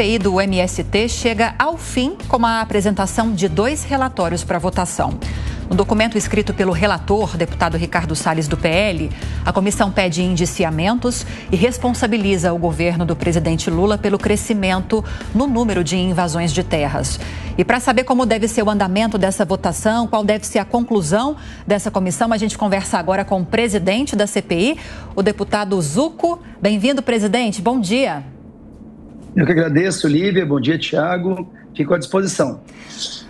CPI do MST chega ao fim com a apresentação de 2 relatórios para votação. No documento escrito pelo relator, deputado Ricardo Salles, do PL, a comissão pede indiciamentos e responsabiliza o governo do presidente Lula pelo crescimento no número de invasões de terras. E para saber como deve ser o andamento dessa votação, qual deve ser a conclusão dessa comissão, a gente conversa agora com o presidente da CPI, o deputado Zucco. Bem-vindo, presidente. Bom dia. Eu que agradeço, Lívia. Bom dia, Tiago. Fico à disposição.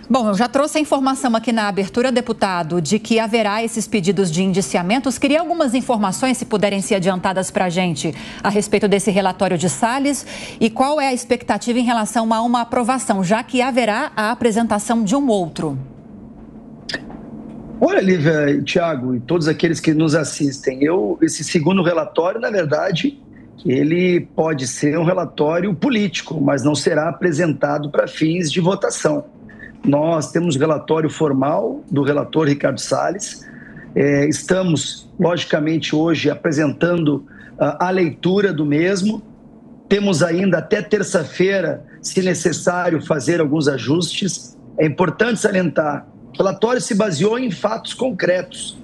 Bom, eu já trouxe a informação aqui na abertura, deputado, de que haverá esses pedidos de indiciamentos. Queria algumas informações, se puderem ser adiantadas para a gente, a respeito desse relatório de Salles e qual é a expectativa em relação a uma aprovação, já que haverá a apresentação de um outro. Olha, Lívia e Tiago, e todos aqueles que nos assistem, esse segundo relatório, na verdade, ele pode ser um relatório político, mas não será apresentado para fins de votação. Nós temos relatório formal do relator Ricardo Salles. Estamos, logicamente, hoje apresentando a leitura do mesmo. Temos ainda até terça-feira, se necessário, fazer alguns ajustes. É importante salientar, o relatório se baseou em fatos concretos,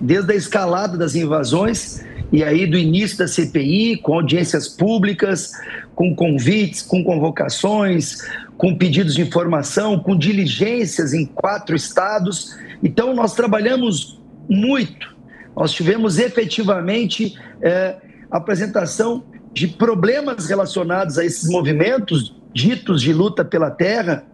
desde a escalada das invasões e aí do início da CPI, com audiências públicas, com convites, com convocações, com pedidos de informação, com diligências em 4 estados. Então, nós trabalhamos muito. Nós tivemos efetivamente apresentação de problemas relacionados a esses movimentos ditos de luta pela terra,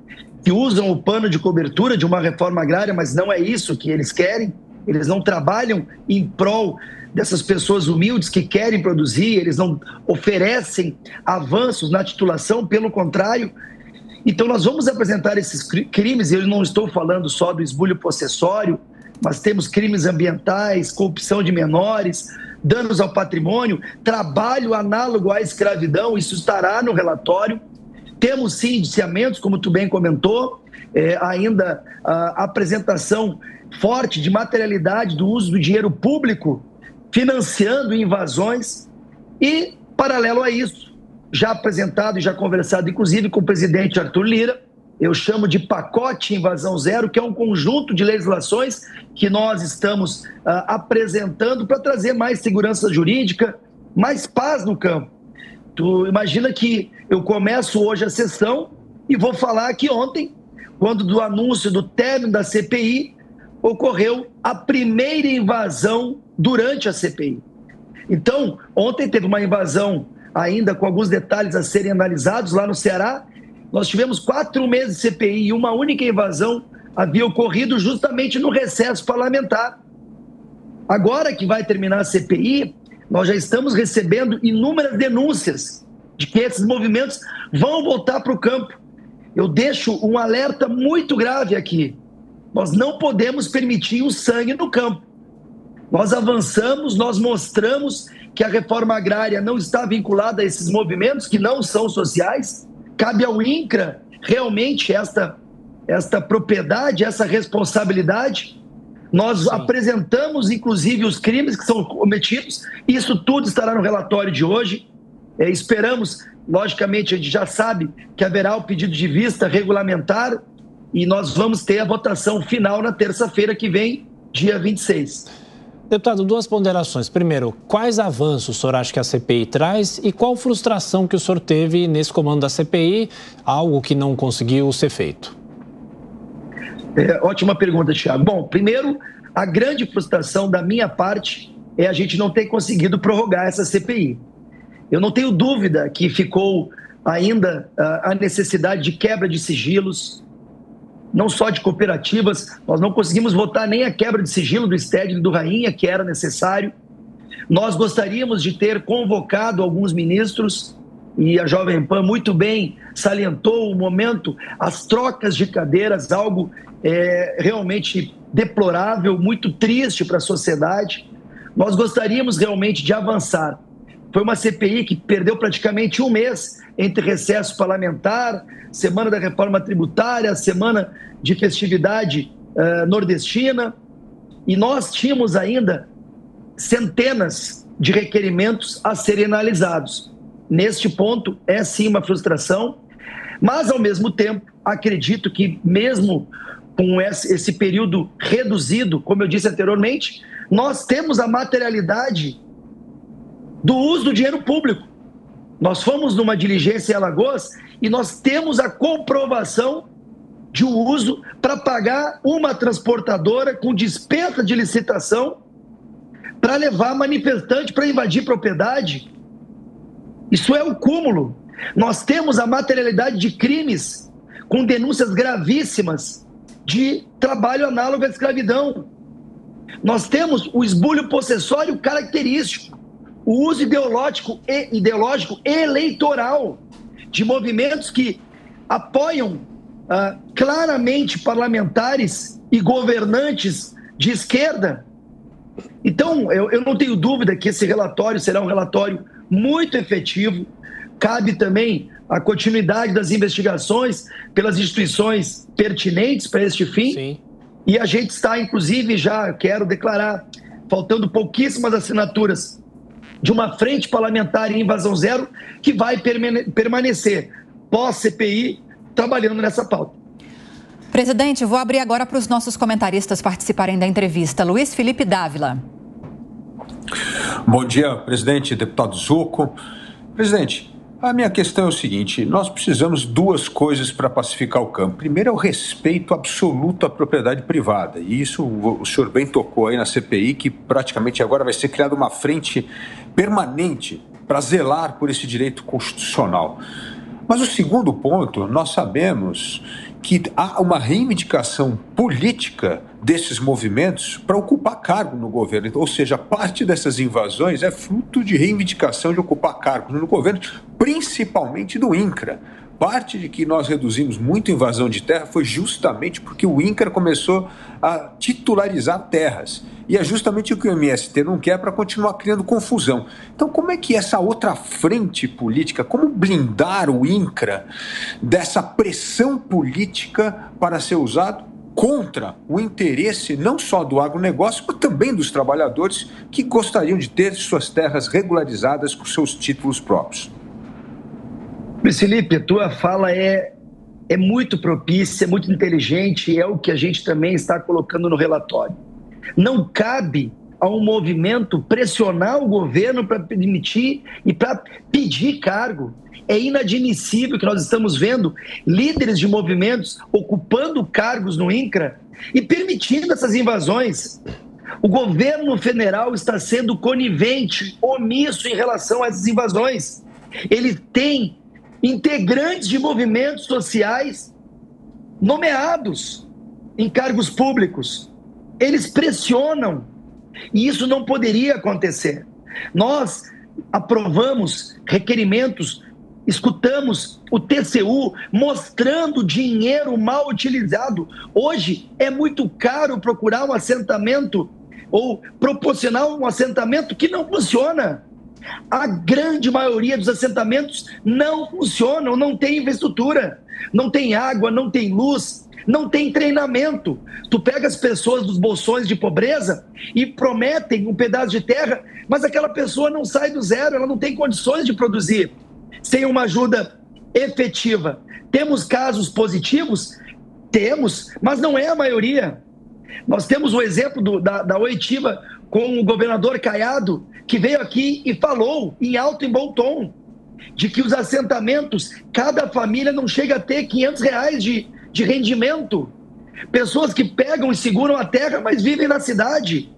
que usam o pano de cobertura de uma reforma agrária, mas não é isso que eles querem. Eles não trabalham em prol dessas pessoas humildes que querem produzir, eles não oferecem avanços na titulação, pelo contrário. Então, nós vamos apresentar esses crimes, e eu não estou falando só do esbulho possessório, mas temos crimes ambientais, corrupção de menores, danos ao patrimônio, trabalho análogo à escravidão, isso estará no relatório. Temos, sim, indiciamentos, como tu bem comentou, ainda a apresentação forte de materialidade do uso do dinheiro público, financiando invasões e, paralelo a isso, já apresentado e já conversado, inclusive, com o presidente Arthur Lira, eu chamo de pacote Invasão Zero, que é um conjunto de legislações que nós estamos apresentando para trazer mais segurança jurídica, mais paz no campo. Tu imagina que eu começo hoje a sessão e vou falar que ontem, quando do anúncio do término da CPI, ocorreu a primeira invasão durante a CPI. Então, ontem teve uma invasão ainda com alguns detalhes a serem analisados lá no Ceará. Nós tivemos 4 meses de CPI e uma única invasão havia ocorrido justamente no recesso parlamentar. Agora que vai terminar a CPI, nós já estamos recebendo inúmeras denúncias de que esses movimentos vão voltar para o campo. Eu deixo um alerta muito grave aqui. Nós não podemos permitir o sangue no campo. Nós avançamos, nós mostramos que a reforma agrária não está vinculada a esses movimentos que não são sociais. Cabe ao INCRA realmente esta propriedade, essa responsabilidade. Nós apresentamos, inclusive, os crimes que são cometidos. Isso tudo estará no relatório de hoje. Esperamos, logicamente, a gente já sabe que haverá o pedido de vista regulamentar e nós vamos ter a votação final na terça-feira que vem, dia 26. Deputado, 2 ponderações. Primeiro, quais avanços o senhor acha que a CPI traz e qual frustração que o senhor teve nesse comando da CPI, algo que não conseguiu ser feito? Ótima pergunta, Thiago. Bom, primeiro, a grande frustração da minha parte é a gente não ter conseguido prorrogar essa CPI. Eu não tenho dúvida que ficou ainda a necessidade de quebra de sigilos, não só de cooperativas. Nós não conseguimos votar nem a quebra de sigilo do Stedley e do Rainha, que era necessário. Nós gostaríamos de ter convocado alguns ministros, e a Jovem Pan muito bem salientou o momento, as trocas de cadeiras, algo realmente deplorável, muito triste para a sociedade. Nós gostaríamos realmente de avançar. Foi uma CPI que perdeu praticamente 1 mês entre recesso parlamentar, semana da reforma tributária, semana de festividade nordestina, e nós tínhamos ainda centenas de requerimentos a serem analisados. Neste ponto, é sim uma frustração. Mas, ao mesmo tempo, acredito que mesmo com esse período reduzido, como eu disse anteriormente, nós temos a materialidade do uso do dinheiro público. Nós fomos numa diligência em Alagoas e nós temos a comprovação de uso para pagar uma transportadora com dispensa de licitação para levar manifestante para invadir propriedade. Isso é o cúmulo. Nós temos a materialidade de crimes com denúncias gravíssimas de trabalho análogo à escravidão. Nós temos o esbulho possessório característico, o uso ideológico e eleitoral de movimentos que apoiam claramente parlamentares e governantes de esquerda. Então, eu não tenho dúvida que esse relatório será um relatório muito efetivo. Cabe também a continuidade das investigações pelas instituições pertinentes para este fim. Sim. E a gente está, inclusive, já quero declarar, faltando pouquíssimas assinaturas, de uma frente parlamentar em invasão zero que vai permanecer pós-CPI trabalhando nessa pauta. Presidente, vou abrir agora para os nossos comentaristas participarem da entrevista. Luiz Felipe Dávila. Bom dia, presidente, deputado Zucco. Presidente, a minha questão é o seguinte: nós precisamos de duas coisas para pacificar o campo. Primeiro é o respeito absoluto à propriedade privada. E isso o senhor bem tocou aí na CPI, que praticamente agora vai ser criada uma frente permanente para zelar por esse direito constitucional. Mas o segundo ponto, nós sabemos que há uma reivindicação política desses movimentos para ocupar cargo no governo. Ou seja, parte dessas invasões é fruto de reivindicação de ocupar cargos no governo, principalmente do INCRA. Parte de que nós reduzimos muito a invasão de terra foi justamente porque o INCRA começou a titularizar terras. E é justamente o que o MST não quer para continuar criando confusão. Então, como é que essa outra frente política, como blindar o INCRA dessa pressão política para ser usado contra o interesse não só do agronegócio, mas também dos trabalhadores que gostariam de ter suas terras regularizadas com seus títulos próprios? Luiz Felipe, a tua fala é muito propícia, é muito inteligente, é o que a gente também está colocando no relatório. Não cabe a um movimento pressionar o governo para permitir e para pedir cargo. É inadmissível que nós estamos vendo líderes de movimentos ocupando cargos no INCRA e permitindo essas invasões. O governo federal está sendo conivente, omisso em relação a essas invasões. Ele tem integrantes de movimentos sociais nomeados em cargos públicos. Eles pressionam e isso não poderia acontecer. Nós aprovamos requerimentos, escutamos o TCU mostrando dinheiro mal utilizado. Hoje é muito caro procurar um assentamento ou proporcionar um assentamento que não funciona. A grande maioria dos assentamentos não funcionam, não tem infraestrutura, não tem água, não tem luz, não tem treinamento. Tu pega as pessoas dos bolsões de pobreza e prometem um pedaço de terra, mas aquela pessoa não sai do zero, ela não tem condições de produzir sem uma ajuda efetiva. Temos casos positivos? Temos, mas não é a maioria. Nós temos o exemplo da oitiva com o governador Caiado, que veio aqui e falou em alto e bom tom de que os assentamentos, cada família não chega a ter R$500 de rendimento. Pessoas que pegam e seguram a terra, mas vivem na cidade,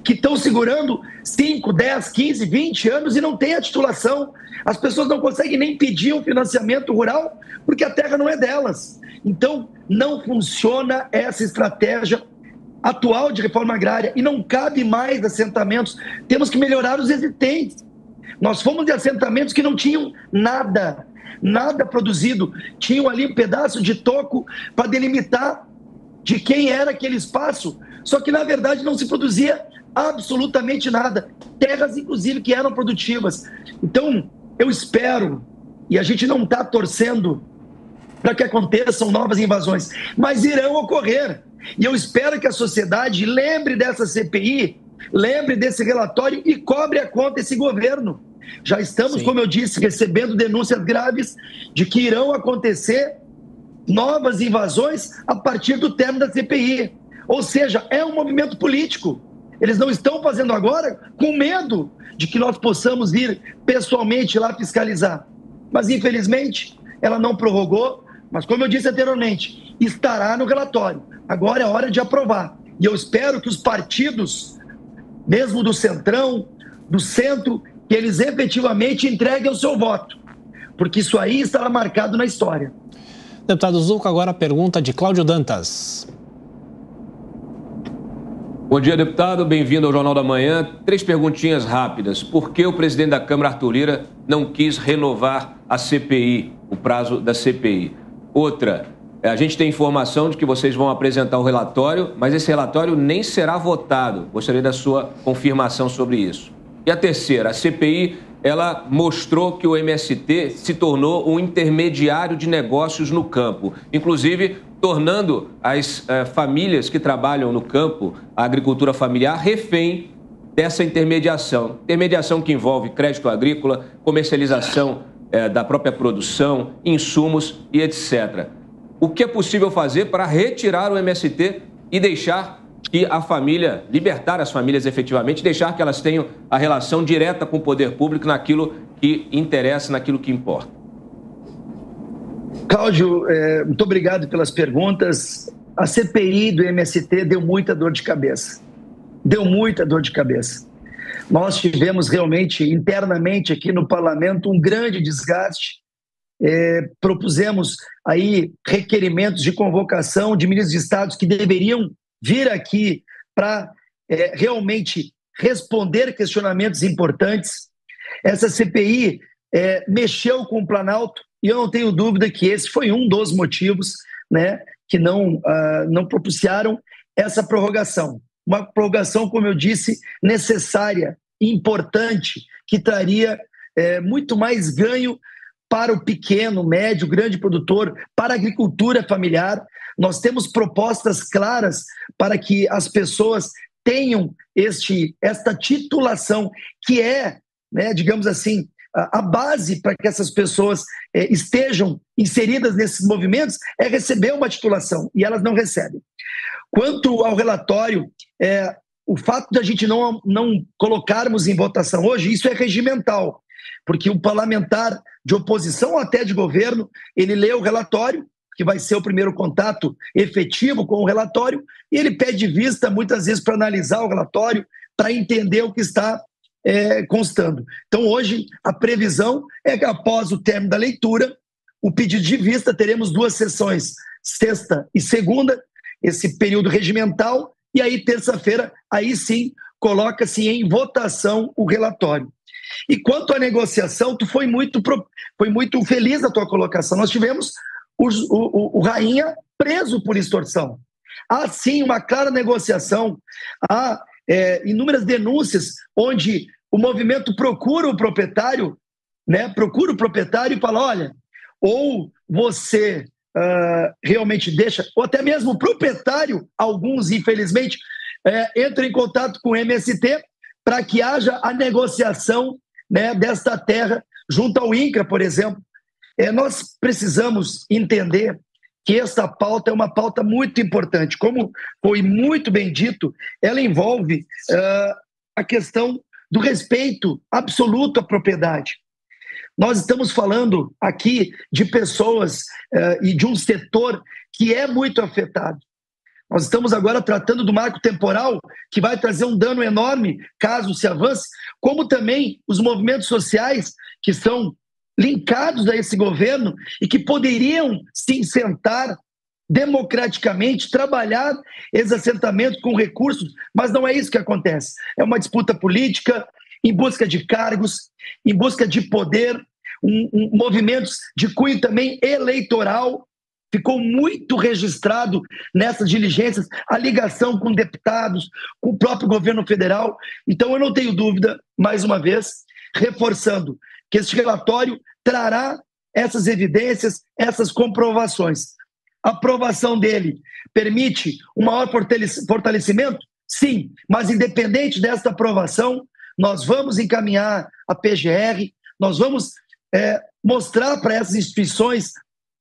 que estão segurando 5, 10, 15, 20 anos e não têm a titulação. As pessoas não conseguem nem pedir um financiamento rural porque a terra não é delas. Então, não funciona essa estratégia atual de reforma agrária e não cabe mais assentamentos. Temos que melhorar os existentes. Nós fomos de assentamentos que não tinham nada produzido. Tinham ali um pedaço de toco para delimitar de quem era aquele espaço. Só que, na verdade, não se produzia absolutamente nada. Terras, inclusive, que eram produtivas. Então, eu espero, e a gente não está torcendo para que aconteçam novas invasões, mas irão ocorrer. E eu espero que a sociedade lembre dessa CPI, lembre desse relatório e cobre a conta esse governo. Já estamos, como eu disse, recebendo denúncias graves de que irão acontecer novas invasões a partir do término da CPI. Ou seja, é um movimento político. Eles não estão fazendo agora com medo de que nós possamos ir pessoalmente lá fiscalizar. Mas, infelizmente, ela não prorrogou, mas, como eu disse anteriormente, estará no relatório. Agora é hora de aprovar. E eu espero que os partidos, mesmo do Centrão, do Centro, que eles efetivamente entreguem o seu voto, porque isso aí estará marcado na história. Deputado Zucco, agora a pergunta de Cláudio Dantas. Bom dia, deputado. Bem-vindo ao Jornal da Manhã. 3 perguntinhas rápidas. Por que o presidente da Câmara, Arthur Lira, não quis renovar a CPI, o prazo da CPI? Outra, a gente tem informação de que vocês vão apresentar o relatório, mas esse relatório nem será votado. Gostaria da sua confirmação sobre isso. E a terceira, a CPI, ela mostrou que o MST se tornou um intermediário de negócios no campo, inclusive tornando as famílias que trabalham no campo, a agricultura familiar, refém dessa intermediação. Intermediação que envolve crédito agrícola, comercialização da própria produção, insumos e etc. O que é possível fazer para retirar o MST e deixar que a família, libertar as famílias efetivamente, deixar que elas tenham a relação direta com o poder público naquilo que interessa, naquilo que importa? Cláudio, muito obrigado pelas perguntas. A CPI do MST deu muita dor de cabeça. Deu muita dor de cabeça. Nós tivemos realmente, internamente aqui no parlamento, um grande desgaste. Propusemos aí requerimentos de convocação de ministros de Estado que deveriam vir aqui para realmente responder questionamentos importantes. Essa CPI mexeu com o Planalto e eu não tenho dúvida que esse foi um dos motivos, né, que não propiciaram essa prorrogação. Uma prorrogação, como eu disse, necessária, importante, que traria muito mais ganho para o pequeno, médio, grande produtor, para a agricultura familiar. Nós temos propostas claras para que as pessoas tenham esta titulação, que é, né, digamos assim, a base para que essas pessoas estejam inseridas nesses movimentos é receber uma titulação, e elas não recebem. Quanto ao relatório, o fato de a gente não colocarmos em votação hoje, isso é regimental, porque o parlamentar de oposição ou até de governo, ele lê o relatório, que vai ser o primeiro contato efetivo com o relatório, e ele pede vista muitas vezes para analisar o relatório, para entender o que está constando. Então hoje a previsão é que após o término da leitura, o pedido de vista, teremos 2 sessões, sexta e segunda, esse período regimental, e aí terça-feira, aí sim, coloca-se em votação o relatório. E quanto à negociação, tu foi muito feliz na tua colocação. Nós tivemos o Rainha preso por extorsão. Há sim uma clara negociação, há inúmeras denúncias onde o movimento procura o proprietário, né? Procura o proprietário e fala, olha, ou você realmente deixa, ou até mesmo o proprietário, alguns infelizmente, entram em contato com o MST para que haja a negociação, né, desta terra junto ao INCRA, por exemplo. Nós precisamos entender que esta pauta é uma pauta muito importante. Como foi muito bem dito, ela envolve a questão do respeito absoluto à propriedade. Nós estamos falando aqui de pessoas e de um setor que é muito afetado. Nós estamos agora tratando do marco temporal, que vai trazer um dano enorme caso se avance, como também os movimentos sociais que são linkados a esse governo e que poderiam se sentar democraticamente, trabalhar esses assentamentos com recursos, mas não é isso que acontece. É uma disputa política em busca de cargos, em busca de poder, movimentos de cunho também eleitoral. Ficou muito registrado nessas diligências a ligação com deputados, com o próprio governo federal. Então eu não tenho dúvida, mais uma vez, reforçando que esse relatório trará essas evidências, essas comprovações. A aprovação dele permite um maior fortalecimento? Sim, mas independente dessa aprovação, nós vamos encaminhar a PGR, nós vamos mostrar para essas instituições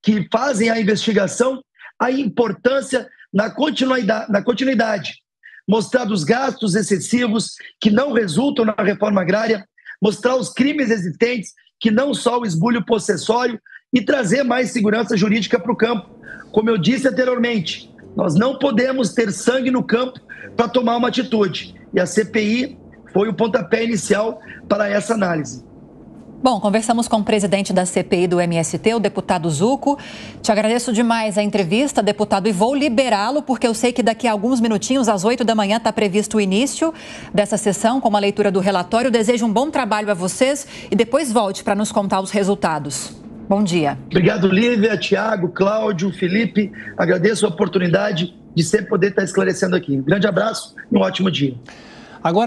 que fazem a investigação a importância na continuidade, mostrar dos gastos excessivos que não resultam na reforma agrária, mostrar os crimes existentes, que não só o esbulho possessório, e trazer mais segurança jurídica para o campo. Como eu disse anteriormente, nós não podemos ter sangue no campo para tomar uma atitude. E a CPI foi o pontapé inicial para essa análise. Bom, conversamos com o presidente da CPI do MST, o deputado Zucco. Te agradeço demais a entrevista, deputado, e vou liberá-lo, porque eu sei que daqui a alguns minutinhos, às 8 da manhã, está previsto o início dessa sessão com uma leitura do relatório. Desejo um bom trabalho a vocês e depois volte para nos contar os resultados. Bom dia. Obrigado, Lívia, Tiago, Cláudio, Felipe. Agradeço a oportunidade de sempre poder estar esclarecendo aqui. Um grande abraço e um ótimo dia. Agora